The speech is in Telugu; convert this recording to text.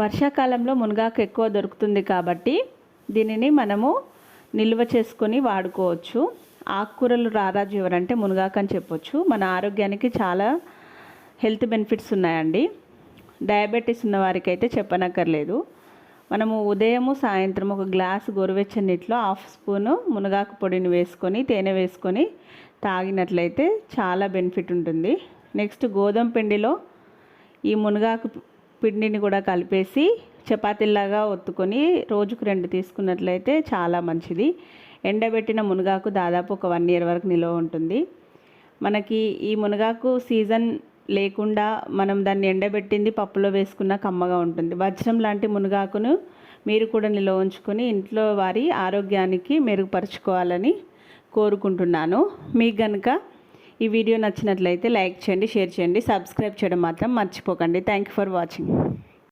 వర్షాకాలంలో మునగాకు ఎక్కువ దొరుకుతుంది కాబట్టి దీనిని మనము నిల్వ చేసుకొని వాడుకోవచ్చు. ఆకుకూరలు రారాజు ఎవరంటే మునగాకు అని చెప్పొచ్చు. మన ఆరోగ్యానికి చాలా హెల్త్ బెనిఫిట్స్ ఉన్నాయండి. డయాబెటీస్ ఉన్న వారికి అయితే చెప్పనక్కర్లేదు. మనము ఉదయము సాయంత్రం ఒక గ్లాసు గోరువెచ్చని నీటిలో 1/2 స్పూను మునగాకు పొడిని వేసుకొని తేనె వేసుకొని తాగినట్లయితే చాలా బెనిఫిట్ ఉంటుంది. నెక్స్ట్ గోధుమ పిండిలో ఈ మునగాకు పిండిని కూడా కలిపేసి చపాతీలాగా ఒత్తుకొని రోజుకు 2 తీసుకున్నట్లయితే చాలా మంచిది. ఎండబెట్టిన మునగాకు దాదాపు ఒక 1 year వరకు నిల్వ ఉంటుంది. మనకి ఈ మునగాకు సీజన్ లేకుండా మనం దాన్ని ఎండబెట్టింది పప్పులో వేసుకున్న కమ్మగా ఉంటుంది. వజ్రం లాంటి మునగాకును మీరు కూడా నిల్వ ఉంచుకొని ఇంట్లో వారి ఆరోగ్యానికి మెరుగుపరుచుకోవాలని కోరుకుంటున్నాను. మీకు కనుక ఈ వీడియో నచ్చినట్లయితే లైక్ చేయండి, షేర్ చేయండి, సబ్స్క్రైబ్ చేయడం మాత్రం మర్చిపోకండి. Thank you for watching.